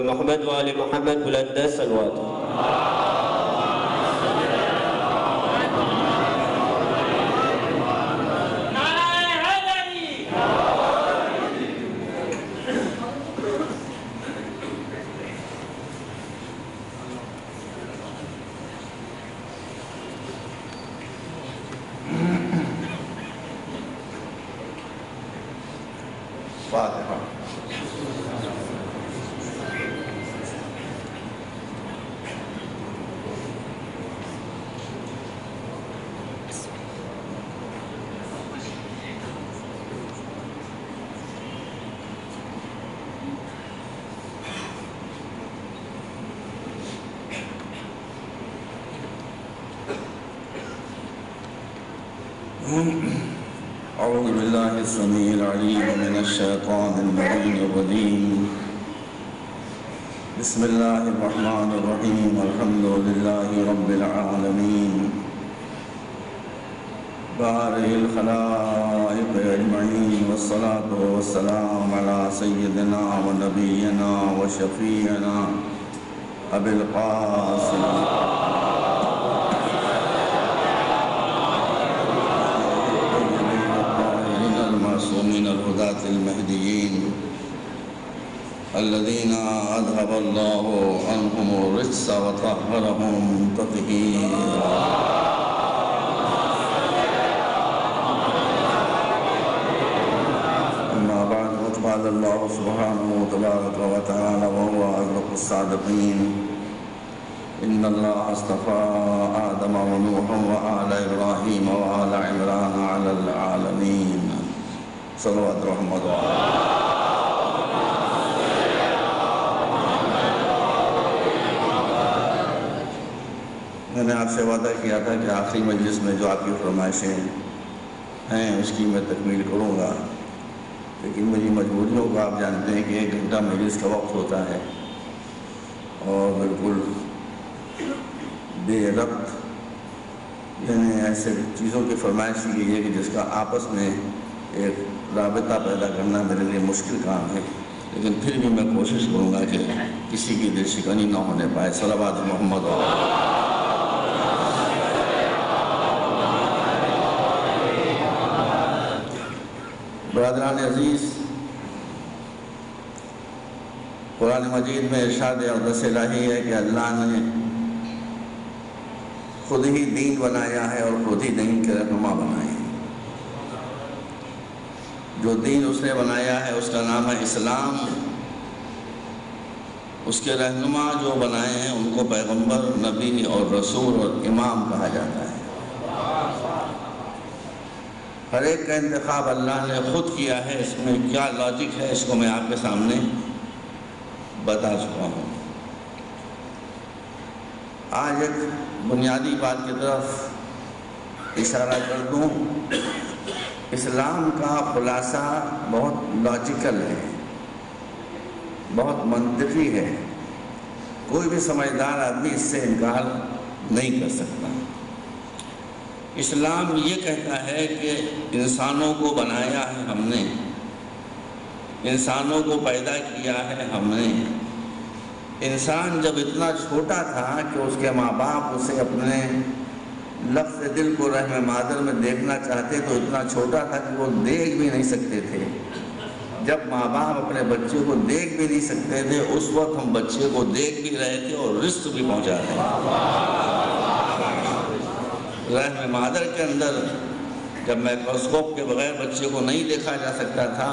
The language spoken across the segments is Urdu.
محمد وآل محمد بلند صلوات. فاتحہ. اعوذ باللہ السمیع العلیم من الشیطان اللعین الرجیم. بسم اللہ الرحمن الرحیم. الحمد للہ رب العالمین بارئ الخلائق اجمعین والصلاة والسلام علی سیدنا و نبینا و شفیعنا ابی القاسم من الهداة المهديين الذين أذهب الله عنهم الرجس وطهرهم تطهيرا. أما بعد فقال الله سبحانه وتبارك وتعالى وهو أصدق الصادقين إن الله اصطفى آدم ونوحا وآل إبراهيم وآل عمران على العالمين. صلوات رحمت. میں نے آپ سے وعدہ کیا تھا کہ آخری مجلس میں جو آپ کی فرمائشیں ہیں اس کی میں تکمیل کروں گا، لیکن میری مجبوریوں کو آپ جانتے ہیں کہ 1 گھنٹہ مجلس کا وقت ہوتا ہے اور بالکل بے ربط یعنی ایسے چیزوں کی فرمائش کی گئی ہے کہ جس کا آپس میں ایک رابطہ پیدا کرنا میرے لیے مشکل کام ہے، لیکن پھر بھی میں کوشش کروں گا کہ کسی کی دل شکنی نہ ہونے پائے. صلوات محمد. برادران عزیز، قرآن مجید میں ارشاد اقدس الہی ہے کہ اللہ نے خود ہی دین بنایا ہے اور خود ہی دین کے رہنما بنائے ہیں. جو دین اس نے بنایا ہے اس کا نام ہے اسلام. اس کے رہنما جو بنائے ہیں ان کو پیغمبر، نبی اور رسول اور امام کہا جاتا ہے. ہر ایک کا انتخاب اللہ نے خود کیا ہے. اس میں کیا لاجک ہے اس کو میں آپ کے سامنے بتا چکا ہوں. آج ایک بنیادی بات کی طرف اشارہ کر دوں. اسلام کا خلاصہ بہت لاجیکل ہے، بہت منطقی ہے. کوئی بھی سمجھدار آدمی اس سے انکار نہیں کر سکتا. اسلام یہ کہتا ہے کہ انسانوں کو بنایا ہے ہم نے، انسانوں کو پیدا کیا ہے ہم نے. انسان جب اتنا چھوٹا تھا کہ اس کے ماں باپ اسے اپنے لفظ دل کو رحم مادر میں دیکھنا چاہتے تو اتنا چھوٹا تھا کہ وہ دیکھ بھی نہیں سکتے تھے. جب ماں باپ اپنے بچے کو دیکھ بھی نہیں سکتے تھے اس وقت ہم بچے کو دیکھ بھی رہے تھے اور رزق بھی پہنچا رہے تھے. رحم مادر کے اندر جب مائکروسکوپ کے بغیر بچے کو نہیں دیکھا جا سکتا تھا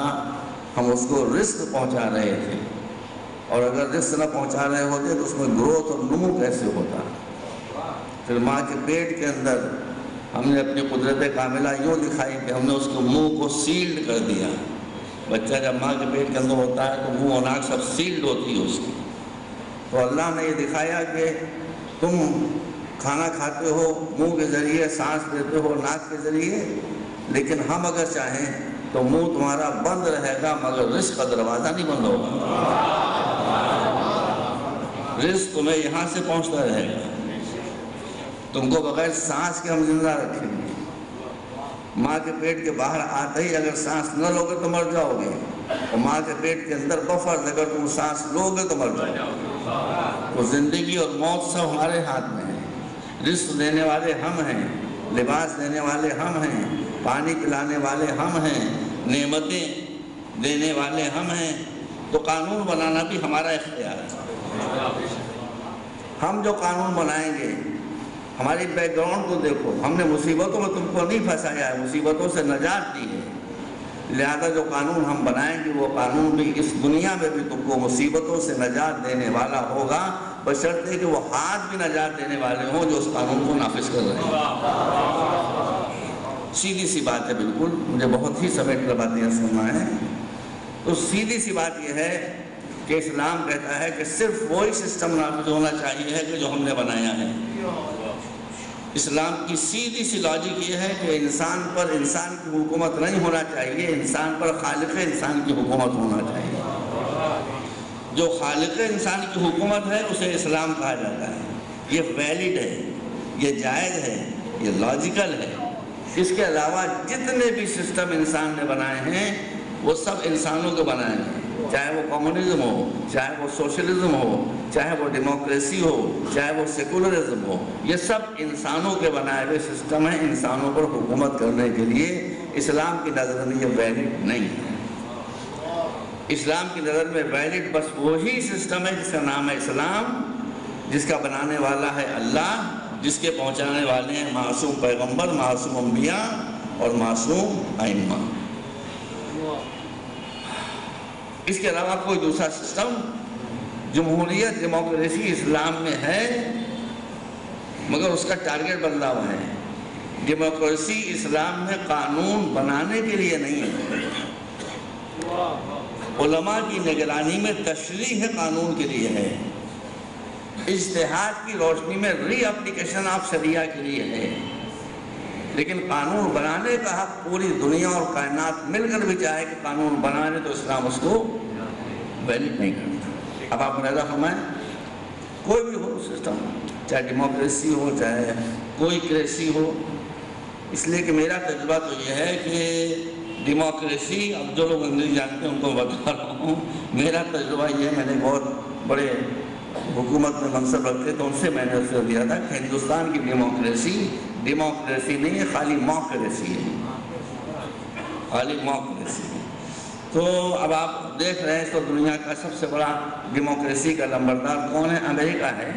ہم اس کو رزق پہنچا رہے تھے. اور اگر رزق نہ پہنچا رہے ہوتے تو اس میں گروتھ اور نمو کیسے ہوتا. پھر ماں کے پیٹ کے اندر ہم نے اپنی قدرت کاملہ یوں دکھائی کہ ہم نے اس کے منہ کو سیلڈ کر دیا. بچہ جب ماں کے پیٹ کے اندر ہوتا ہے تو منہ اور ناک سب سیلڈ ہوتی ہے اس کی. تو اللہ نے یہ دکھایا کہ تم کھانا کھاتے ہو منہ کے ذریعے، سانس لیتے ہو ناک کے ذریعے، لیکن ہم اگر چاہیں تو منہ تمہارا بند رہے گا مگر رزق کا دروازہ نہیں بند ہوگا. رزق تمہیں یہاں سے پہنچتا رہے گا. تم کو بغیر سانس کے ہم زندہ رکھیں گے. ماں کے پیٹ کے باہر آتے ہی اگر سانس نہ لوگے تو مر جاؤ گے. اور ماں کے پیٹ کے اندر بفرض اگر تم سانس لو گے تو مر جاؤ۔ تو زندگی اور موت سب ہمارے ہاتھ میں ہے۔ رزق دینے والے ہم ہیں، لباس دینے والے ہم ہیں، پانی پلانے والے ہم ہیں، نعمتیں دینے والے ہم ہیں۔ تو قانون بنانا بھی ہمارا اختیار ہے۔ ہم جو قانون بنائیں گے، ہماری بیک گراؤنڈ کو دیکھو، ہم نے مصیبتوں میں تم کو نہیں پھنسایا ہے، مصیبتوں سے نجات دی ہے، لہذا جو قانون ہم بنائیں گے وہ قانون بھی اس دنیا میں بھی تم کو مصیبتوں سے نجات دینے والا ہوگا، بشرطے کہ وہ ہاتھ بھی نجات دینے والے ہوں جو اس قانون کو نافذ کر رہے ہیں۔ سیدھی سی بات ہے، بالکل مجھے بہت ہی سمیٹ کر باتیں سننا ہے۔ تو سیدھی سی بات یہ ہے کہ اسلام کہتا ہے کہ صرف وہی سسٹم نافذ ہونا چاہیے ہے کہ جو ہم نے بنایا ہے۔ اسلام کی سیدھی سی لاجک یہ ہے کہ انسان پر انسان کی حکومت نہیں ہونا چاہیے، انسان پر خالق انسان کی حکومت ہونا چاہیے۔ جو خالق انسان کی حکومت ہے اسے اسلام کہا جاتا ہے۔ یہ ویلڈ ہے، یہ جائز ہے، یہ لاجیکل ہے۔ اس کے علاوہ جتنے بھی سسٹم انسان نے بنائے ہیں وہ سب انسانوں کے بنائے ہیں، چاہے وہ کمیونزم ہو، چاہے وہ سوشلزم ہو، چاہے وہ ڈیموکریسی ہو، چاہے وہ سیکولرزم ہو، یہ سب انسانوں کے بنائے ہوئے سسٹم ہیں انسانوں پر حکومت کرنے کے لیے۔ اسلام کی نظر میں یہ ویلڈ نہیں ہے۔ اسلام کی نظر میں ویلڈ بس وہی سسٹم ہے جس کا نام ہے اسلام، جس کا بنانے والا ہے اللہ، جس کے پہنچانے والے ہیں معصوم پیغمبر، معصوم انبیاء اور معصوم ائمہ۔ اس کے علاوہ کوئی دوسرا سسٹم، جمہوریت ڈیموکریسی اسلام میں ہے مگر اس کا ٹارگٹ بدلا ہوا ہے۔ ڈیموکریسی اسلام میں قانون بنانے کے لیے نہیں ہے، علماء کی نگرانی میں تشریح قانون کے لیے ہے، اجتہاد کی روشنی میں ری اپلیکیشن آف شریعہ کے لیے ہے۔ لیکن قانون بنانے کا حق پوری دنیا اور کائنات مل کر بھی چاہے کہ قانون بنانے تو اسلام اس کو ویلڈ نہیں کرتا۔ اب آپ ملاحظہ فرمائیں، کوئی بھی ہو سسٹم، چاہے ڈیموکریسی ہو چاہے کوئی کریسی ہو، اس لیے کہ میرا تجربہ تو یہ ہے کہ ڈیموکریسی، اب جو لوگ انگریزی جانتے ہیں ان کو بتا رہا ہوں، میرا تجربہ یہ ہے، میں نے بہت بڑے حکومت میں منصب رکھتے تو ان سے میں نے اسے دیا تھا کہ ہندوستان کی ڈیموکریسی نہیں ہے، خالی موکریسی ہے، خالی موکریسی ہے۔ تو اب آپ دیکھ رہے ہیں تو دنیا کا سب سے بڑا ڈیموکریسی کا نمبردار کون ہے؟ امریکہ ہے۔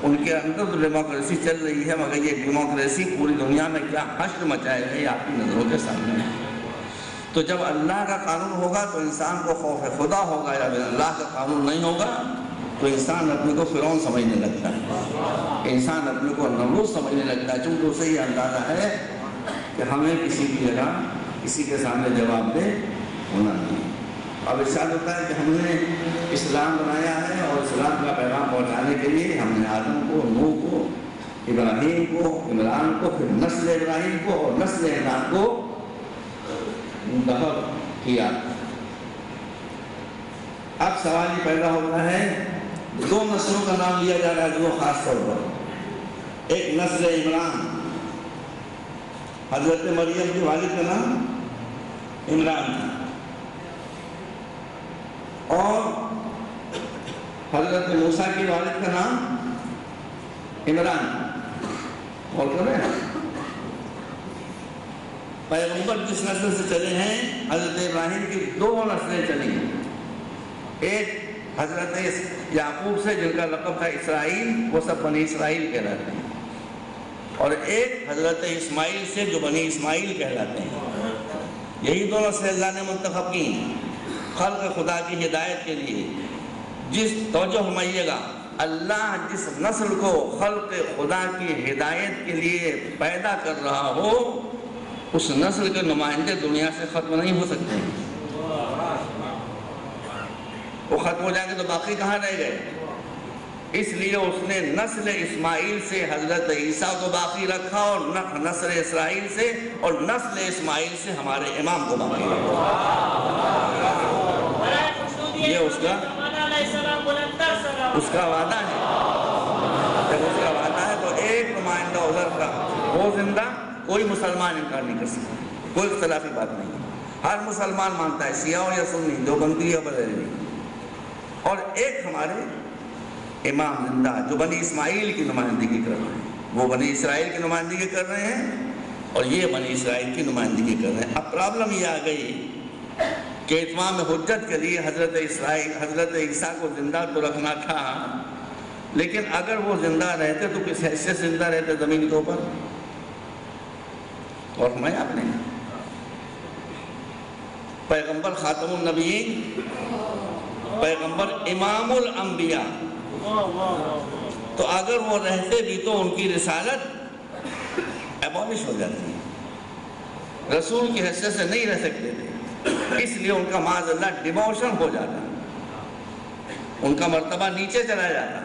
ان کے اندر تو ڈیموکریسی چل رہی ہے مگر یہ ڈیموکریسی پوری دنیا میں کیا حشر مچائے گا یہ آپ کی نظروں کے سامنے ہے۔ تو جب اللہ کا قانون ہوگا تو انسان کو خوف خدا ہوگا، جب اللہ کا قانون نہیں ہوگا تو انسان اپنے کو فرعون سمجھنے لگتا ہے، انسان اپنے کو نمرود سمجھنے لگتا ہے، چونکہ اسے یہ اندازہ ہے کہ ہمیں کسی کی جگہ کسی کے سامنے جواب دہ ہونا نہیں۔ اب ارشاد ہوتا ہے کہ ہم نے اسلام بنایا ہے اور اسلام کا پیغام پہنچانے کے لیے ہم نے آدم کو، نوح کو، ابراہیم کو، عمران کو، پھر نسل ابراہیم کو اور نسل عمران کو منتخب کیا۔ اب سوال یہ پیدا ہوتا ہے، دو نسلوں کا نام لیا جا رہا ہے دو خاص طور پر۔ ایک نسل عمران، حضرت مریم کے والد کا نام عمران تھا، اور حضرت موسیٰ کے والد کا نام عمران۔ اور کریں پیغمبر جس نسل سے چلے ہیں، حضرت ابراہیم کی دو نسلیں چلی ہیں، ایک حضرت یعقوب سے جن کا لقب تھا اسرائیل، وہ سب بنی اسرائیل کہلاتے ہیں، اور ایک حضرت اسماعیل سے جو بنی اسماعیل کہلاتے ہیں۔ یہی دو نسلیں اللہ نے منتخب کی خلق خدا کی ہدایت کے لیے۔ جس توجہ فرمائیے گا، اللہ جس نسل کو خلق خدا کی ہدایت کے لیے پیدا کر رہا ہو اس نسل کے نمائندے دنیا سے ختم نہیں ہو سکتے۔ وہ ختم ہو جائیں گے تو باقی کہاں رہ گئے؟ اس لیے اس نے نسل اسماعیل سے حضرت عیسیٰ کو باقی رکھا اور نسل اسرائیل سے اور نسل اسماعیل سے ہمارے امام کو باقی رکھا۔ یہ اس کا وعدہ ہے۔ جب اس کا وعدہ ہے تو ایک نمائندہ ادھر کا وہ زندہ، کوئی مسلمان انکار نہیں کر سکتا، کوئی اختلافی بات نہیں۔ ہر مسلمان مانتا ہے، شیعہ ہو یا سنی، دیوبندی یا بریلوی. اور ایک ہمارے امام زندہ جو بنی اسماعیل کی نمائندگی کر رہے ہیں، وہ بنی اسرائیل کی نمائندگی کر رہے ہیں اور یہ بنی اسرائیل کی نمائندگی کر رہے ہیں. اب پرابلم یہ آ گئی کہ اتمام حجت کے لیے حضرت عیسیٰ کو زندہ تو رکھنا تھا، لیکن اگر وہ زندہ رہتے تو کس حیثیت سے زندہ رہتے زمین کے اوپر؟ اور میں آپ نے پیغمبر خاتم النبیین، پیغمبر امام الانبیاء، تو اگر وہ رہتے بھی تو ان کی رسالت ایبولش ہو جاتی ہے، رسول کی حیثیت سے نہیں رہ سکتے تھے، اس لیے ان کا معاذ اللہ ڈیموشن ہو جاتا، ان کا مرتبہ نیچے چلا جاتا.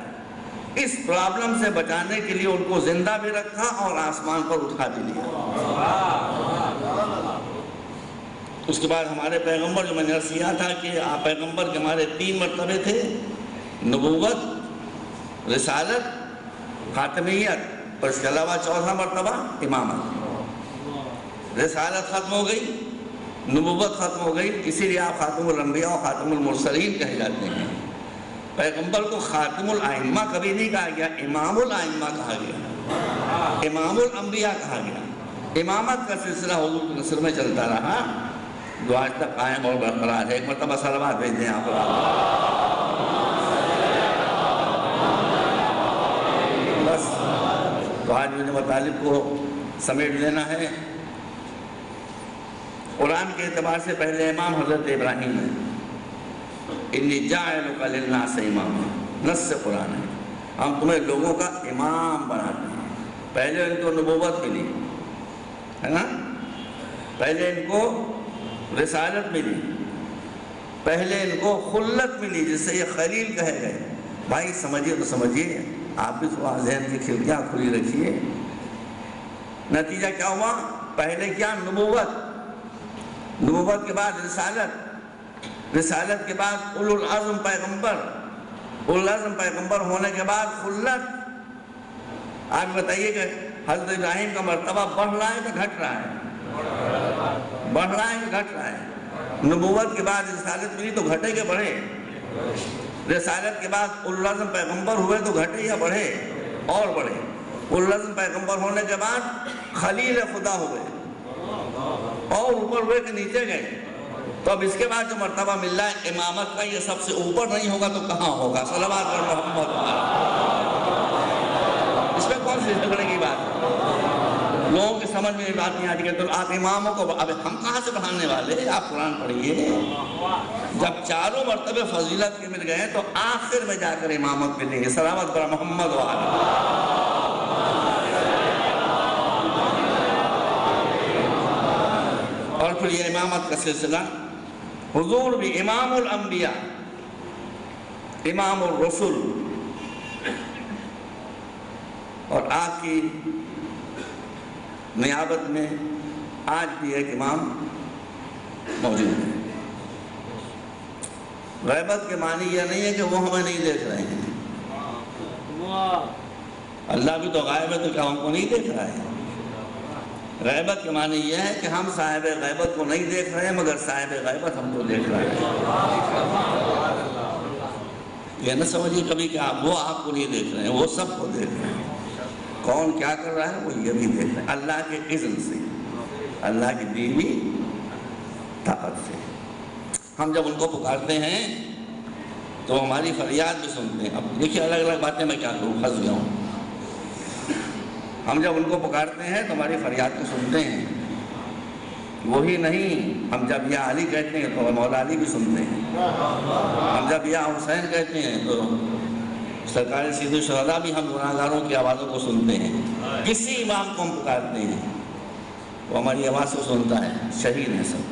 اس پرابلم سے بچانے کے لیے ان کو زندہ بھی رکھا اور آسمان پر اٹھا بھی لیا. اس کے بعد ہمارے پیغمبر، جو میں نے عرض کیا تھا کہ آپ پیغمبر کے ہمارے 3 مرتبے تھے، نبوت، رسالت، خاتمیت، اور اس کے علاوہ 4تھا مرتبہ امامت. رسالت ختم ہو گئی، نبوت ختم ہو گئی، اسی لیے آپ خاتم الانبیاء اور خاتم المرسلین کہے جاتے ہیں. پیغمبر کو خاتم الائمہ کبھی نہیں کہا گیا، امام الائمہ کہا گیا، امام الانبیاء کہا گیا. امامت کا سلسلہ حضور کے نصر میں چلتا رہا جو آج تک قائم اور برقرار ہے. ایک مرتبہ صلوات بھیج دیں آپ. بس تو آج مجھے مطالب کو سمیٹ دینا ہے. قرآن کے اعتبار سے پہلے امام حضرت ابراہیم ہے. انی جاعلک للناس اماما، نص قرآن ہے، ہم تمہیں لوگوں کا امام بناتے ہیں. پہلے ان کو نبوت ملی ہے نا، پہلے ان کو رسالت ملی، پہلے ان کو خلت ملی جس سے یہ خلیل کہے گئے. بھائی سمجھیے تو سمجھیے، آپ بھی تھوڑا ذہن کی کھڑکیاں کھلی رکھیے. نتیجہ کیا ہوا؟ پہلے کیا؟ نبوت، نبوت کے بعد رسالت، رسالت کے بعد اولو العزم پیغمبر، اولو العزم پیغمبر ہونے کے بعد خلت. آپ بتائیے کہ حضرت ابراہیم کا مرتبہ بڑھ رہا ہے کہ گھٹ رہا ہے؟ بڑھ رہا ہے کہ گھٹ رہا ہے؟ نبوت کے بعد رسالت ملی تو گھٹے کہ بڑھے؟ رسالت کے بعد اولو العزم پیغمبر ہوئے تو گھٹے یا بڑھے؟ اور بڑھے. اولو العزم پیغمبر ہونے کے بعد خلیل خدا ہوئے اور اوپر ہوئے کہ نیچے گئے. تو اب اس کے بعد جو مرتبہ مل رہا ہے امامت کا، یہ سب سے اوپر نہیں ہوگا تو کہاں ہوگا؟ صلوات پر محمد. اس میں کون سی جھگڑے کی بات ہے؟ لوگوں کی سمجھ میں یہ بات نہیں آتی کہ تو آپ اماموں کو، اب ہم کہاں سے بڑھانے والے؟ آپ قرآن پڑھیے. جب چاروں مرتبے فضیلت کے مل گئے تو آخر میں جا کر امامت ملے گی. صلوات پر محمد وآلہ. اور پھر یہ امامت کا سلسلہ، حضور بھی امام الانبیاء، امام الرسل، اور آپ کی نیابت میں آج بھی ایک امام موجود ہے. غیبت کے معنی یہ نہیں ہے کہ وہ ہمیں نہیں دیکھ رہے ہیں. اللہ بھی تو غائب ہے، تو کیا ہم کو نہیں دیکھ رہا ہے؟ غیبت کے معنی یہ ہے کہ ہم صاحب غیبت کو نہیں دیکھ رہے ہیں، مگر صاحب غیبت ہم کو دیکھ رہے ہیں. یہ نہ سمجھیے کبھی کہ وہ آپ کو نہیں دیکھ رہے ہیں، وہ سب کو دیکھ رہے ہیں. کون کیا کر رہا ہے وہ یہ بھی دیکھ رہے ہیں، اللہ کے اذن سے، اللہ کی دی ہوئی طاقت سے. ہم جب ان کو پکارتے ہیں تو ہماری فریاد بھی سنتے ہیں. اب دیکھیے الگ الگ باتیں میں کیا کروں، پھنس گیا ہوں. ہم جب ان کو پکارتے ہیں تو ہماری فریاد کو سنتے ہیں. وہی نہیں، ہم جب یا علی کہتے ہیں تو مولا علی بھی سنتے ہیں. ہم جب یا حسین کہتے ہیں تو سرکار سید الشہداء بھی ہم گناہگاروں کی آوازوں کو سنتے ہیں. کسی امام کو ہم پکارتے ہیں وہ ہماری آواز کو سنتا ہے. شہید ہیں سب.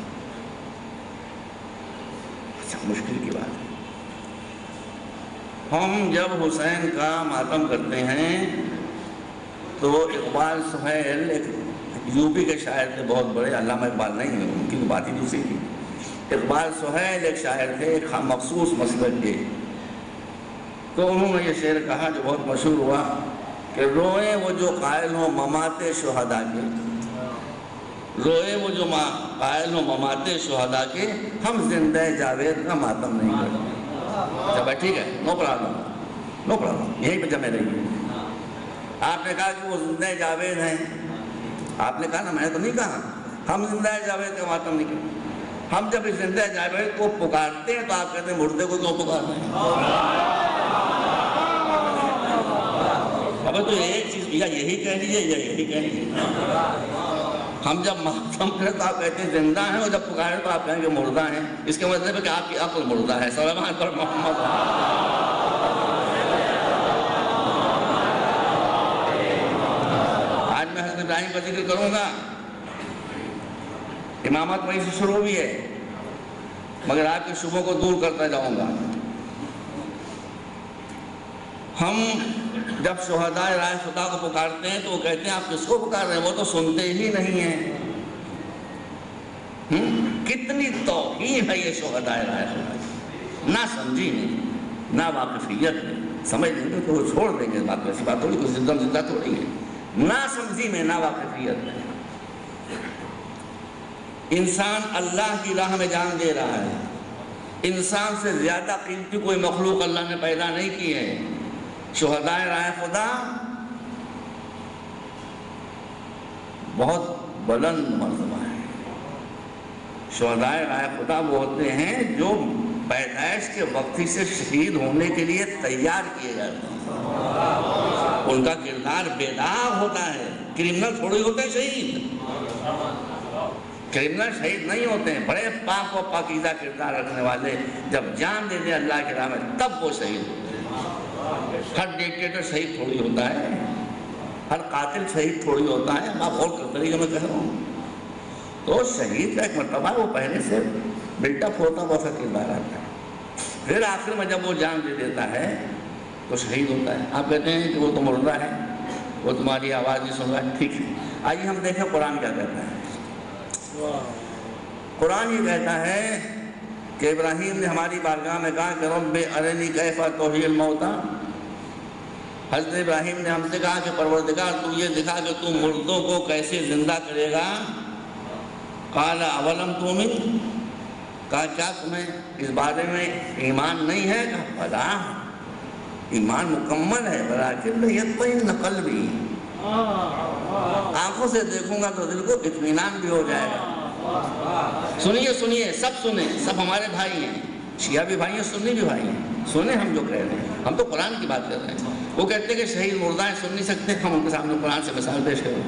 اچھا، مشکل کی بات ہے. ہم جب حسین کا ماتم کرتے ہیں تو اقبال سہیل ایک یو پی کے شاعر تھے بہت بڑے، علامہ اقبال نہیں ہیں، ان کی بات ہی دوسری تھی. اقبال سہیل ایک شاعر تھے، ایک مخصوص مسلک کے. تو انہوں نے یہ شعر کہا جو بہت مشہور ہوا کہ روئیں وہ جو قائل ہوں ممات شہداء کے، روئے وہ جو قائل و ممات شہداء کے، ہم زندہ جاوید کا ماتم نہیں کرتے۔ جب ٹھیک ہے، نو پرابلم، یہیں پہ جمع رہی ہے۔ آپ نے کہا کہ وہ زندہ جاوید ہیں، آپ نے کہا نا، میں نے تو نہیں کہا ہم زندہ جاوید کا ماتم نہیں کرتے۔ ہم جب اس زندہ جاوید کو پکارتے ہیں تو آپ کہتے ہیں مردے کو کیوں پکار رہے ہیں؟ اب تو ایک چیز یا یہی کہہ لیجیے یا یہی کہہ لیجیے۔ ہم جب ماتم کریں تو آپ کہتے ہیں زندہ ہیں، اور جب پکاریں تو آپ کہیں گے مردہ ہیں۔ اس کے مطلب ہے کہ آپ کی عقل مردہ ہے۔ صلوات پر محمد۔ آج میں حضرت ابراہیم کا ذکر کروں گا، امامت وہیں سے شروع ہوئی ہے، مگر آپ کے شبہوں کو دور کرتا جاؤں گا۔ ہم جب شہداء رائے خدا کو پکارتے ہیں تو وہ کہتے ہیں آپ کس کو پکار رہے ہیں؟ وہ تو سنتے ہی نہیں ہیں۔ کتنی توہین ہے یہ شہداء رائے خدا، نہ سمجھی نہیں، نہ واقفیت نہیں۔ سمجھ لیں گے تو وہ چھوڑ دیں گے، بات ایسی بات تھوڑی، کوئی زندہ تھوڑی ہے۔ نہ سمجھی میں، نہ واقفیت میں۔ انسان اللہ کی راہ میں جان دے رہا ہے۔ انسان سے زیادہ قیمتی کوئی مخلوق اللہ نے پیدا نہیں کی ہے۔ شہداء رائے خدا بہت بلند مرتبہ ہے۔ شہداء رائے خدا وہ ہوتے ہیں جو پیدائش کے وقت ہی سے شہید ہونے کے لیے تیار کیے جاتے ہیں۔ ان کا کردار بیدار ہوتا ہے۔ کرمنل تھوڑی ہوتے ہیں شہید، کرمنل شہید نہیں ہوتے ہیں۔ بڑے پاک و پاکیزہ کردار رکھنے والے جب جان دے دیں اللہ کے راہ میں تب وہ شہید ہوتے ہیں۔ ہر ڈکٹیٹر شہید تھوڑی ہوتا ہے، ہر قاتل شہید تھوڑی ہوتا ہے۔ آپ غور کرتے رہیے، میں کہہ رہا ہوں تو شہید کا ایک مرتبہ وہ پہلے سے بلٹ اپ ہوتا ہوا سا کردار آتا ہے، پھر آخر میں جب وہ جان دے دیتا ہے تو شہید ہوتا ہے۔ آپ کہتے ہیں کہ وہ تو مردہ ہے، وہ تمہاری آواز نہیں سن رہا ہے، ٹھیک ہے۔ آئیے ہم دیکھیں قرآن کیا کہتا ہے۔ قرآن یہ کہتا ہے کہ ابراہیم نے ہماری بارگاہ میں کہا کہ رب ارنی کیف تحیی الموتیٰ۔ حضرت ابراہیم نے ہم سے کہا کہ پروردگار تو یہ دکھا کہ تو مردوں کو کیسے زندہ کرے گا۔ قال اولم تؤمن، کہا کیا تمہیں اس بارے میں ایمان نہیں ہے؟ کہا بلا، ایمان مکمل ہے، ولیکن لیطمئن قلبی، آنکھوں سے دیکھوں گا تو دل کو اطمینان بھی ہو جائے گا۔ سنیے، سب سنیں، سب ہمارے بھائی ہیں، شیعہ بھی بھائی ہیں، سنی بھی بھائی ہیں، سنیں ہم جو کہہ رہے ہیں، ہم تو قرآن کی بات کر رہے ہیں۔ وہ کہتے ہیں کہ شہید مردہ ہیں، سن نہیں سکتے، ہم ان کے سامنے قرآن سے مثال پیش کریں۔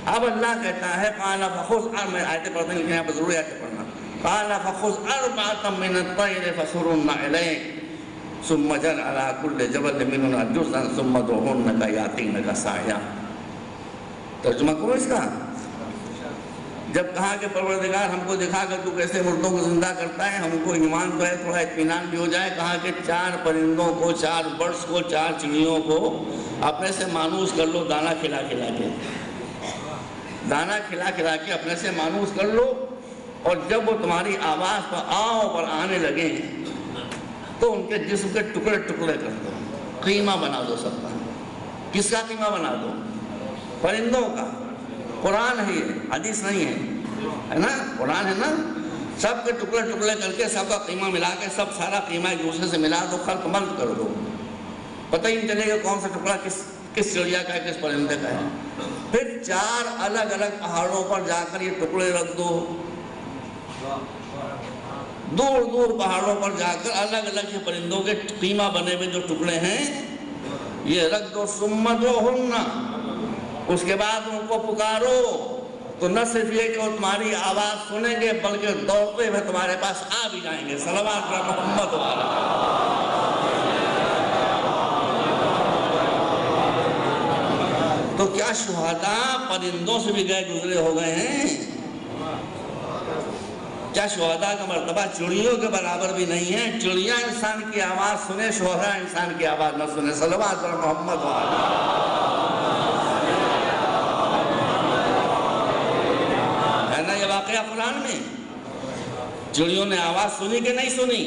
اب اللہ کہتا ہے قال فخذ، میں آیتیں پڑھتے ہیں لیکن یہاں پر ضروری آیتیں پڑھنا۔ قال فخذ أربعة من الطير فصرهن إليك ثم اجعل على كل جبل منهن جزءا ثم ادعهن يأتينك سعيا۔ ترجمہ کرو اس کا۔ جب کہا کہ پروردگار ہم کو دکھا کر تو کیسے مردوں کو زندہ کرتا ہے، ہم کو ایمان تو ہے، تھوڑا اطمینان بھی ہو جائے، کہا کہ 4 پرندوں کو، 4 برڈز کو، 4 چڑیوں کو اپنے سے مانوس کر لو، دانا کھلا کھلا کے، دانا کھلا کھلا کے اپنے سے مانوس کر لو، اور جب وہ تمہاری آواز پر آؤ پر آنے لگیں تو ان کے جسم کے ٹکڑے ٹکڑے کر دو، قیمہ بنا دو سب کا۔ کس کا قیمہ بنا دو؟ پرندوں کا۔ قرآن ہے یہ، حدیث نہیں ہے نا، قرآن ہے نا۔ سب کے ٹکڑے ٹکڑے کر کے سب کا قیمہ ملا کے، سب سارا قیمہ ایک دوسرے سے ملا دو، خلط ملط کر دو، پتہ ہی نہیں چلے گا کون سا ٹکڑا کس چڑیا کا ہے، کس پرندے کا ہے۔ پھر 4 الگ الگ پہاڑوں پر جا کر یہ ٹکڑے رکھ دو، دور دور پہاڑوں پر جا کر الگ الگ یہ پرندوں کے قیمہ بنے ہوئے جو ٹکڑے ہیں یہ رکھ دو۔ ثم ادعوہن، اس کے بعد ان کو پکارو، تو نہ صرف یہ کہ وہ تمہاری آواز سنیں گے بلکہ دوڑتے ہوئے تمہارے پاس آ بھی جائیں گے۔ صلوات محمد۔ تو کیا شہداء پرندوں سے بھی گئے گزرے ہو گئے ہیں؟ کیا شہداء کا مرتبہ چڑیوں کے برابر بھی نہیں ہے؟ چڑیاں انسان کی آواز سنے، شہداء انسان کی آواز نہ سنے۔ صلوات محمد۔ ہے نا یہ واقعہ قرآن میں؟ چڑیوں نے آواز سنی کہ نہیں سنی؟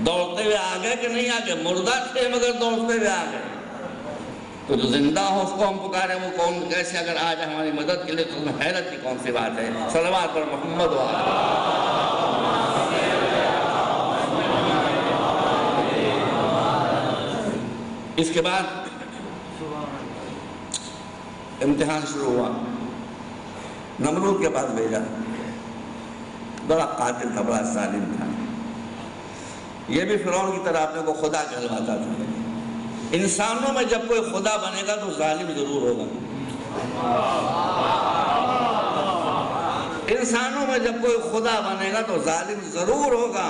دوڑتے ہوئے آ گئے کہ نہیں آ گئے؟ مردہ تھے مگر دوڑتے ہوئے آ گئے۔ تو جو زندہ ہو اس کو ہم پکاریں، وہ کون کیسے اگر آ جائے ہماری مدد کے لیے، تو اس میں حیرت کی کون سی بات ہے؟ صلوات پر محمد و اس کے بعد امتحان شروع ہوا، نمرود کے پاس بھیجا، بڑا قاتل تھا، بڑا ظالم تھا، یہ بھی فرعون کی طرح اپنے کو خدا کہلواتا تھا۔ انسانوں میں جب کوئی خدا بنے گا تو ظالم ضرور ہوگا، انسانوں میں جب کوئی خدا بنے گا تو ظالم ضرور ہوگا۔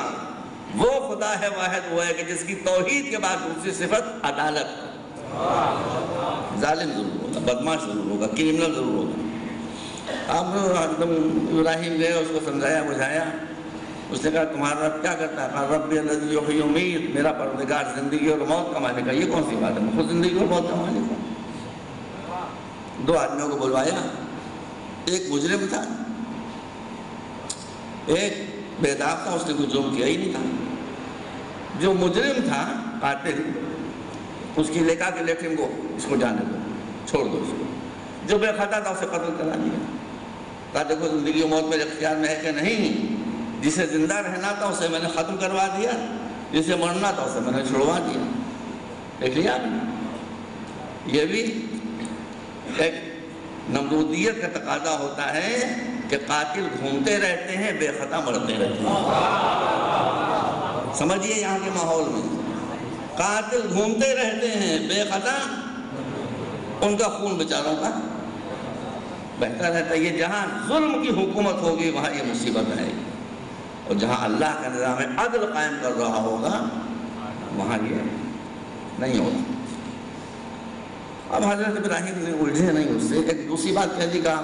وہ خدا ہے واحد، وہ ہے کہ جس کی توحید کے بعد دوسری صفت عدالت ہے۔ ظالم ضرور ہوگا، بدماش ضرور ہوگا، کرمنل ضرور ہوگا۔ آپ ابراہیم گئے، اس کو سمجھایا بجھایا، اس نے کہا تمہارا رب کیا کرتا ہے؟ کہا ربی الذی یحیی و یمیت، میرا پروردگار زندگی اور موت کا مالک ہے۔ یہ کون سی بات ہے؟ میں خود زندگی اور موت کا مالک ہوں۔ دو آدمیوں کو بلوایا، ایک مجرم تھا، ایک بیداب تھا، اس نے کوئی جرم کیا ہی نہیں تھا۔ جو مجرم تھا قاتل، اس کی لکھا کے لیٹرنگ کو اس کو جانے دو، چھوڑ دو اس کو۔ جو بے خطا تھا اسے قتل کرا دیا۔ کہا دیکھو زندگی و موت میرے اختیار میں ہے کہ نہیں، جسے زندہ رہنا تھا اسے میں نے ختم کروا دیا، جسے مرنا تھا اسے میں نے چھڑوا دیا۔ دیکھ لیا آپ نے؟ یہ بھی ایک نمرودیت کا تقاضا ہوتا ہے کہ قاتل گھومتے رہتے ہیں، بے خطا مرتے رہتے ہیں۔ سمجھیے یہاں کے ماحول میں قاتل گھومتے رہتے ہیں، بے خطا، ان کا خون بیچاروں کا بہتا رہتا ہے۔ یہ جہاں ظلم کی حکومت ہوگی وہاں یہ مصیبت آئے گی، اور جہاں اللہ کا نظام عدل قائم کر رہا ہوگا وہاں یہ نہیں ہوگا۔ اب حضرت ابراہیم نے الجھے نہیں اس سے، ایک دوسری بات کہہ دی، کہا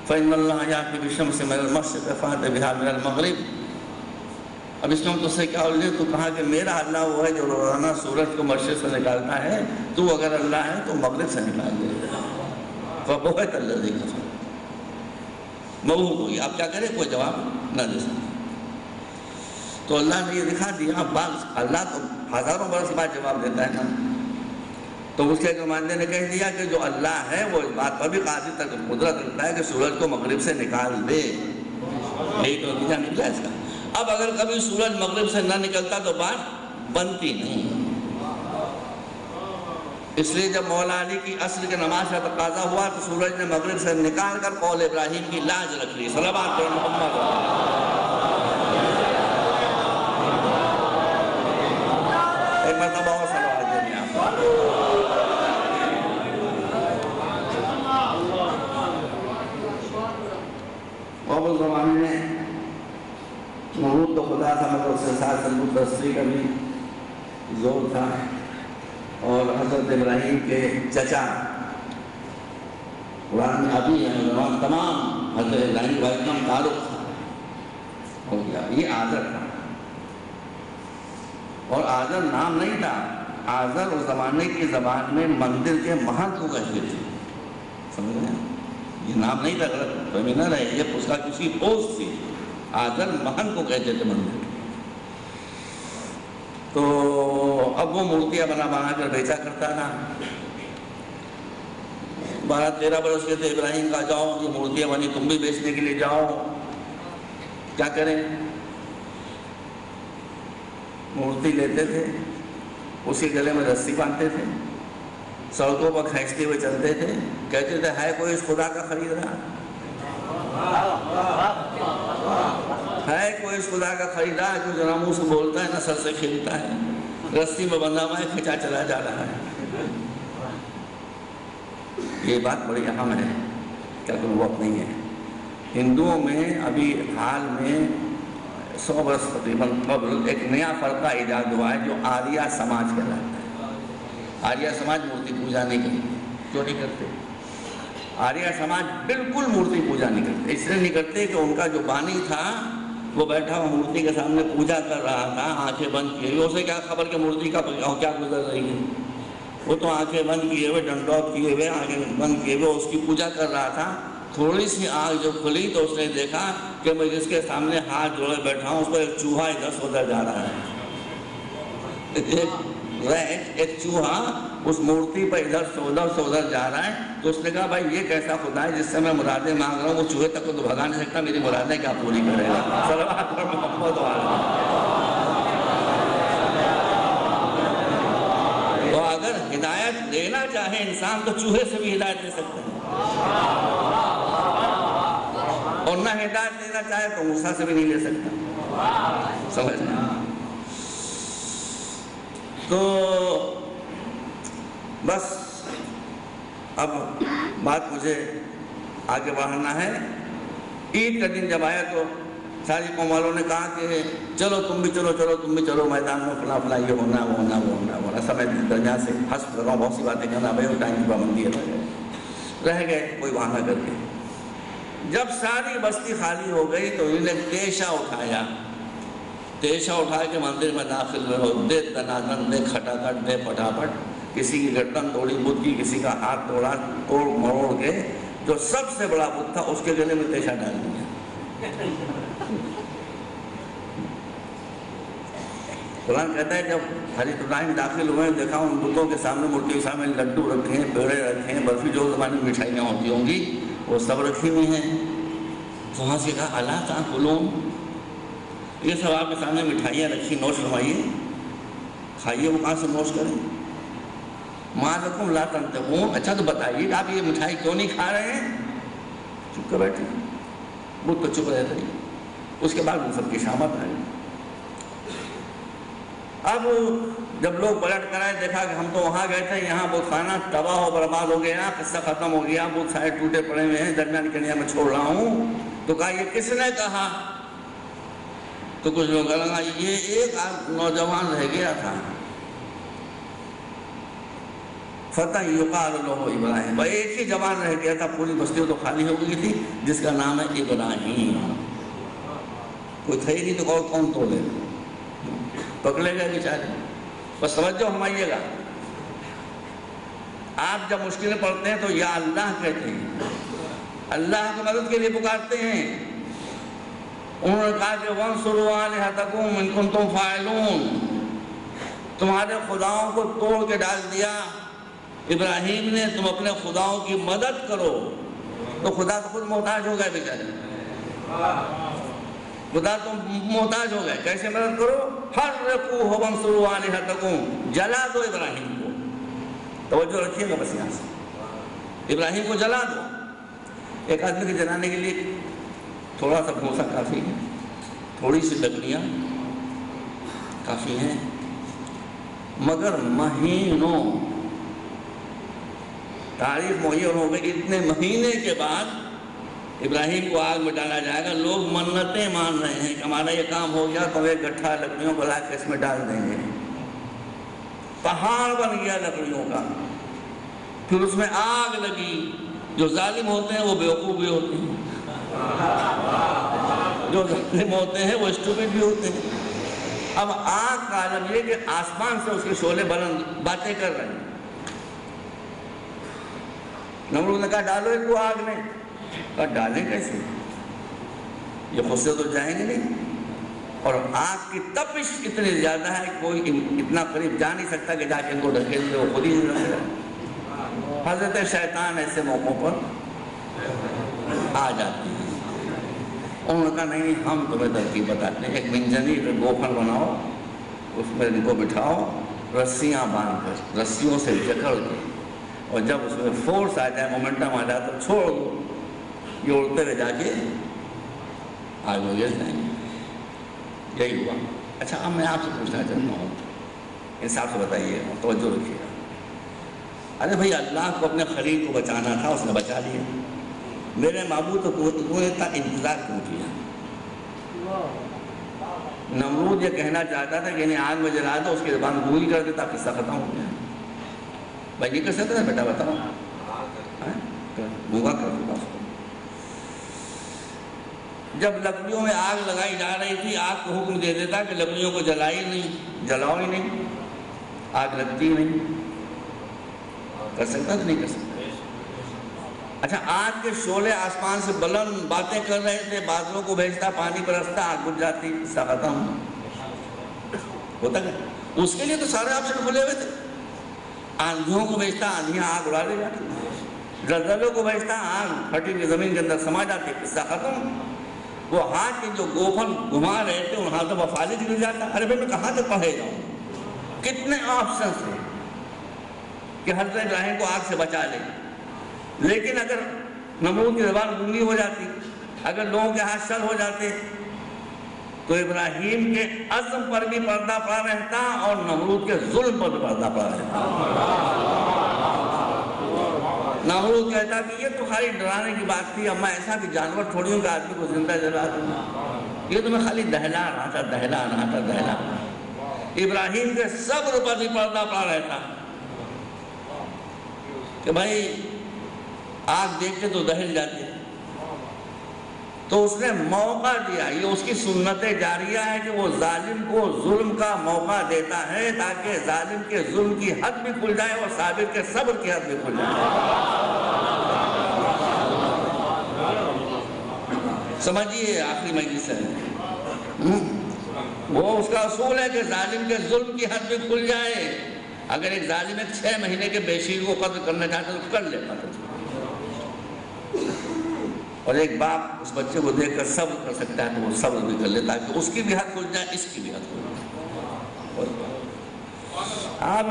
فَإِنَّ اللَّهَ يَأْتِي بِالشَّمْسِ مِنَ الْمَشْرِقِ فَأْتِ بِهَا مِنَ الْمَغْرِبِ۔ اب اس میں تو سے کیا الجھے؟ تو کہا کہ میرا اللہ وہ ہے جو روزانہ سورج کو مشرق سے نکالتا ہے، تو اگر اللہ ہے تو مغرب سے نکال دے۔ فَبُهِتَ الَّذِي كَفَرَ، موعود ہوئی۔ آپ کیا کریں؟ کوئی جواب نہ دے سکتے۔ تو اللہ نے یہ دکھا دیا، اللہ تو ہزاروں برس بعد جواب دیتا ہے نا۔ تو اس کے نمائندے نے کہہ دیا کہ جو اللہ ہے وہ اس بات پر بھی قادر تک قدرت رکھتا ہے کہ سورج کو مغرب سے نکال دے۔ یہی تو نتیجہ نکلا اس کا۔ اب اگر کبھی سورج مغرب سے نہ نکلتا تو بات بنتی نہیں۔ اس لیے جب مولا علی کی عصر کے نماز کا تقاضا ہوا تو سورج نے مغرب سے نکال کر قول ابراہیم کی لاج رکھ لی۔ صلوات پر محمد۔ ایک مرتبہ اور صلوات دیں آپ۔ وہ زمانے میں نمرود تو خدا تھا، مگر اس سے ساتھ سلبوت پرستی کا بھی زور تھا، اور حضرت ابراہیم کے چچا قرآن میں ابھی ہیں، تمام حضرت ابراہیم کا ایک نام تعارف تھا ہو گیا، یہ آذر تھا۔ اور آذر نام نہیں تھا، آذر اس زمانے کی زبان میں مندر کے مہنت کو کہتے تھے، سمجھ رہے ہیں؟ یہ نام نہیں تھا، غلط فہمی نہ رہے، یہ اس کا کسی پوسٹ تھی، آذر مہنت کو کہتے تھے مندر۔ تو اب وہ مورتیاں بنا کر بیچا کرتا تھا۔ 12-13 برس کے تھے ابراہیم کا، جاؤ یہ مورتیاں بنی تم بھی بیچنے کے لیے جاؤ۔ کیا کریں؟ مورتی لیتے تھے، اسی گلے میں رسی باندھتے تھے، سڑکوں پر کھینچتے ہوئے چلتے تھے، کہتے تھے ہے کوئی اس خدا کا خرید رہا؟ ہے کوئی اس خدا کا خریدا جو جنا منہ سے بولتا ہے نہ سر سے کھیلتا ہے، رسی میں بندھا ہوا ہے، کھینچا چلا جا رہا ہے۔ یہ بات بڑی اہم ہے، کیا کوئی وقت نہیں ہے۔ ہندوؤں میں ابھی حال میں 100 برس تقریباً قبل ایک نیا فرقہ ایجاد ہوا ہے جو آریہ سماج کہلاتا ہے۔ آریہ سماج مورتی پوجا نہیں کرتے۔ کیوں نہیں کرتے؟ آریہ سماج بالکل مورتی پوجا نہیں کرتے، اس لیے نہیں کرتے کہ ان کا جو بانی تھا وہ بیٹھا ہوا مورتی کے سامنے پوجا کر رہا تھا، آنکھیں بند کیے ہوئے، اسے کیا خبر کہ مورتی کا کیا گزر رہی ہے؟ وہ تو آنکھیں بند کیے ہوئے، ڈنڈوت کیے ہوئے، آنکھیں بند کیے ہوئے اس کی پوجا کر رہا تھا۔ تھوڑی سی آنکھ جو کھلی تو اس نے دیکھا کہ میں جس کے سامنے ہاتھ جوڑے بیٹھا ہوں اس پر ایک چوہا ادھر سے ادھر جا رہا ہے۔ ریٹ ایک چوہا اس مورتی پر ادھر سے ادھر جا رہا ہے، تو اس نے کہا بھائی یہ کیسا خدا ہے جس سے میں مرادیں مانگ رہا ہوں، وہ چوہے تک کو تو بھگا نہیں سکتا، میری مرادیں کیا پوری کرے گا؟ صلوات پر محمد تو اگر ہدایت دینا چاہے انسان تو چوہے سے بھی ہدایت دے سکتا ہے، اور نہ ہدایت دینا چاہے تو موسیٰ سے بھی نہیں لے سکتا. سمجھ رہے ہیں؟ تو بس اب بات مجھے آگے بڑھانا ہے. عید کا دن جب آیا تو ساری قوم والوں نے کہا کہ چلو تم بھی چلو میدان میں فلاں فلاں یہ ہونا وہ ہونا سب درمیان سے ہنس لگاؤ، بہت سی باتیں کرنا، بھائی ٹائم کی پابندی رہ گئے، کوئی بہانہ کر کے. جب ساری بستی خالی ہو گئی تو انہوں نے تیشہ اٹھایا، تیشہ اٹھا کے مندر میں داخل ہوئے، دے تناظر، دے کھٹاکٹ، دے پٹاپٹ، کسی کی گردن توڑی بدھ کی، کسی کا ہاتھ توڑا، توڑ مروڑ کے جو سب سے بڑا بدھ تھا اس کے گلے میں تیشہ ڈال دیا. قرآن کہتا ہے جب حضرت ابراہیم داخل ہوئے دیکھا ان بتوں کے سامنے، مورتیوں کے سامنے لڈو رکھے ہیں، پیڑے رکھے ہیں، برفی جو زمانے میں مٹھائیاں ہوتی ہوں گی وہ سب رکھی ہوئی ہیں. تو وہاں سے کہا اللہ تاکلون، یہ سب آپ کے سامنے مٹھائیاں رکھی، نوش فرمائیے، کھائیے. وہ کہاں سے نوش کریں؟ ما لکم لا تنطقون، اچھا تو بتائیے کہ آپ یہ مٹھائی کیوں نہیں کھا رہے ہیں؟ چپ کر بیٹھے، بدھ تو چپ رہتے ہیں. اس کے بعد ان سب کی شامت آئی. اب جب لوگ پلٹ کر آئے دیکھا کہ ہم تو وہاں گئے تھے، یہاں بت خانہ تباہ و برباد ہو گیا، قصہ ختم ہو گیا، بت سارے ٹوٹے پڑے ہوئے ہیں، درمیان کنیا میں چھوڑ رہا ہوں. تو کہا یہ کس نے کہا؟ تو کچھ لوگ لگا یہ ایک نوجوان رہ گیا تھا، فتح یقال له ابراہیم، وہ ایک ہی جوان رہ گیا تھا، پوری بستی تو خالی ہو گئی تھی، جس کا نام ہے ابراہیم. کوئی تھا ہی نہیں تو کون تولے، پکڑے گئے بیچارے. بس توجہ ہمائیے گا، آپ جب مشکلیں پڑتے ہیں تو یا اللہ کہتے ہیں، اللہ کی مدد کے لیے پکارتے ہیں. انہوں نے کہا کہ وَانصُرُوا آلِهَتَكُمْ إِن كُنتُمْ فَاعِلُونَ، تمہارے خداؤں کو توڑ کے ڈال دیا ابراہیم نے، تم اپنے خداؤں کی مدد کرو. تو خدا تو خود محتاج ہو گئے بیچارے، خدا تم محتاج ہو گئے، کیسے مدد کرو؟ حَرِّقُوهُ وَانصُرُوا آلِهَتَكُمْ، جلا دو ابراہیم کو. توجہ رکھیے گا بس یہاں سے، ابراہیم کو جلا دو. ایک آدمی کو جلانے کے لیے تھوڑا سا بھوسا کافی ہے، تھوڑی سی لکڑیاں کافی ہیں، مگر مہینوں تاریخ مہیا ہو گئی. اتنے مہینے کے بعد ابراہیم کو آگ میں ڈالا جائے گا. لوگ منتیں مان رہے ہیں کہ ہمارا یہ کام ہو گیا تو ایک گٹھا لکڑیوں کو لا کے اس میں ڈال دیں گے. پہاڑ بن گیا لکڑیوں کا، پھر اس میں آگ لگی. جو ظالم ہوتے ہیں وہ بیوقوف بھی ہوتے ہیں، جو ظالم ہوتے ہیں وہ اسٹوپڈ بھی ہوتے ہیں. اب آگ کا عالم یہ کہ آسمان سے اس کے شعلے بلند باتیں کر رہے ہیں. نمرود نے کہا ڈالو ان کو آگ میں. کہا ڈالیں کیسے، یہ خود سے تو جائیں گے نہیں. اور آگ کی تپش اتنی زیادہ ہے کہ کوئی اتنا قریب جا نہیں سکتا کہ جا کے ان کو ڈھکیل دے، وہ خود ہی نہیں رکھے گا. حضرت شیطان ایسے موقعوں پر آ جاتے ہیں. انہوں نے کہا نہیں ہم تمہیں ترکیب بتاتے ہیں، ایک منجنی گوفن بناؤ، اس میں ان کو بٹھاؤ، رسیاں باندھ کر، رسیوں سے جکڑ کے، اور جب اس میں فورس آ جائے، مومنٹم آ جائے تو چھوڑ دو، یہ اڑتے ہوئے جا کے آگ میں گر جائیں گے. یہی ہوا. اچھا اب میں آپ سے پوچھنا چاہتا ہوں، انصاف سے بتائیے، توجہ رکھیے گا. ارے بھائی اللہ کو اپنے خلیل کو بچانا تھا، اس نے بچا لیا. میرے معبود تو اتنا انتظار کیوں کیا؟ نمرود یہ کہنا چاہتا تھا کہ انہیں آگ میں جلا دو، اس کی زبان گوئی کر دیتا، قصہ ختم ہو گیا. بھائی یہ کر سکتا ہے بیٹا، بتاؤ، گوگا کر دیتا اس کو. جب لکڑیوں میں آگ لگائی جا رہی تھی، آگ کو حکم دے دیتا کہ لکڑیوں کو جلائی نہیں، جلاؤ ہی نہیں، آگ لگتی نہیں. کر سکتا تو نہیں کر سکتا. اچھا آگ کے شعلے آسمان سے بلند باتیں کر رہے تھے، بادلوں کو بھیجتا، پانی برستا، آگ بجھ جاتی، قصہ ختم. ہوتا ہے اس کے لیے تو سارے آپشن کھلے ہوئے تھے. آندھیوں کو بھیجتا, آندھیاں آگ اڑا لے جاتی. زلزلوں کو بھیجتا, آگ پھٹی ہوئی زمین کے اندر سما جاتی, قصہ ختم. وہ ہاتھ کے جو گوپھن گھما رہے تھے ان ہاتھوں پر فالج گر جاتا. ارے بھائی میں کہاں سے پڑھے جاؤں؟ کتنے آپشن تھے کہ حضرت ابراہیم کو آگ سے بچا لے. لیکن اگر نمرود کی زبان گونگی ہو جاتی, اگر لوگوں کے ہاتھ شل ہو جاتے, تو ابراہیم کے عزم پر بھی پردہ پڑا رہتا اور نمرود کے ظلم پر بھی پردہ پڑا رہتا. نمرود کہتا کہ یہ تو خالی ڈرانے کی بات تھی, اب میں ایسا بھی جانور تھوڑی ہوں کہ آدمی کو زندہ جلا دوں, یہ تو میں خالی دہلا رہا تھا. ابراہیم کے صبر پر بھی پردہ پڑا رہتا کہ بھائی آگ دیکھ کے تو دہل جاتے. تو اس نے موقع دیا, یہ اس کی سنت جاریہ ہے کہ وہ ظالم کو ظلم کا موقع دیتا ہے تاکہ ظالم کے ظلم کی حد بھی کھل جائے اور صابر کے صبر کی حد بھی کھل جائے. سمجھیے آخری مجلس ہے, وہ اس کا اصول ہے کہ ظالم کے ظلم کی حد بھی کھل جائے. اگر ایک ظالم 6 مہینے کے بیشیر کو قتل کرنا چاہتا تو کر لیتا تھا, اور ایک باپ اس بچے کو دیکھ کر صبر کر سکتا ہے تو وہ صبر بھی کر لیتا ہے کہ اس کی بھی حد کھل جائے, اس کی بھی حد کھل جائے. اب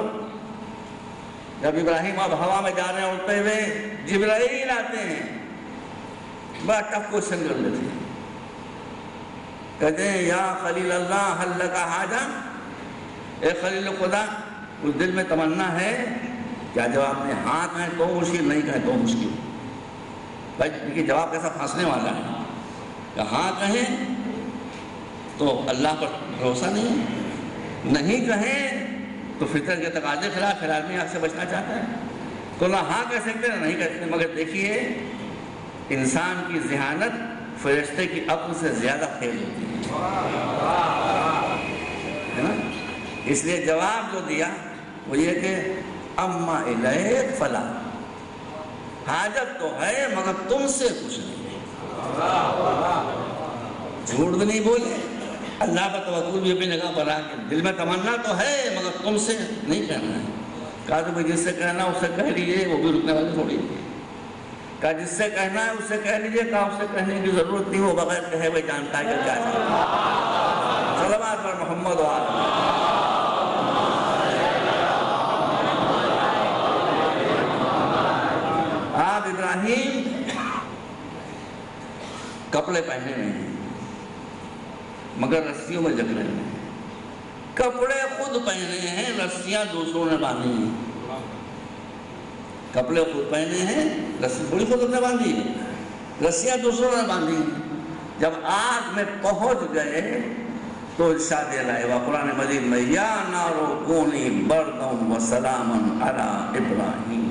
جب ابراہیم اب ہوا میں جا رہے ہیں اڑتے ہوئے, جبرائیل آتے ہیں, بڑا ٹف کوشچن کر لیتے ہیں. کہتے ہیں یا خلیل اللہ حل لکا حاجہ, اے خلیل خدا اس دل میں تمنا ہے کیا؟ جواب دیں ہاں کہیں تو مشکل, نہیں کہیں تو مشکل. بھائی دیکھیے جواب کیسا پھانسنے والا ہے کہ ہاں کہیں تو اللہ پر بھروسہ نہیں کہیں تو فطرت کے تقاضے خلاف پھر آدمی آگ سے بچنا چاہتا ہے. تو نہ ہاں کہہ سکتے نہ نہیں کہہ سکتے. مگر دیکھیے انسان کی ذہانت فرشتے کی عقل سے زیادہ تیز ہوتی ہے نا. اس لیے جواب جو دیا وہ یہ کہ اما الیک فلا, حاجت تو ہے مگر تم سے کچھ نہیں. جھوٹ بھی نہیں بولے, اللہ پر توکل بھی اپنی نگاہ پر آ کے دل میں تمنا تو ہے مگر تم سے نہیں کہنا ہے. کہا تو جس سے کہنا اس سے کہہ لیجیے, وہ بھی رکنے والی تھوڑی ہے. کہا جس سے کہنا ہے اس سے کہہ لیجیے, کہا اس سے کہنے کی ضرورت نہیں, وہ بغیر کہے وہ جانتا ہے کہ کیا چاہتا. صلوات پر محمد و آل. آپ ابراہیم کپڑے پہنے ہوئے ہیں مگر رسیوں میں جکڑے ہوئے ہیں. کپڑے خود پہنے ہیں, رسیاں دوسروں نے باندھی ہیں. کپڑے خود پہنے ہیں, رسی تھوڑی خود نے باندھی ہے, رسیاں دوسروں نے باندھی ہیں. جب آگ میں پہنچ گئے تو ارشاد الہی و قرآن مجید میں یا نارو کونی بردم و سلامن علی ابراہیم.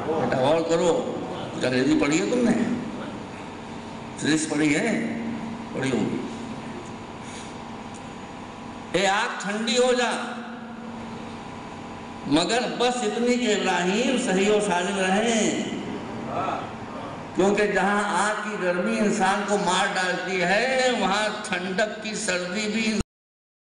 بیٹا غور کرو, انگریزی پڑھی ہے تم نے, فزکس پڑھی ہے, پڑھی ہوگی. اے آگ ٹھنڈی ہو جا مگر بس اتنی کہ ابراہیم صحیح و سالم رہیں, کیونکہ جہاں آگ کی گرمی انسان کو مار ڈالتی ہے وہاں ٹھنڈک کی سردی بھی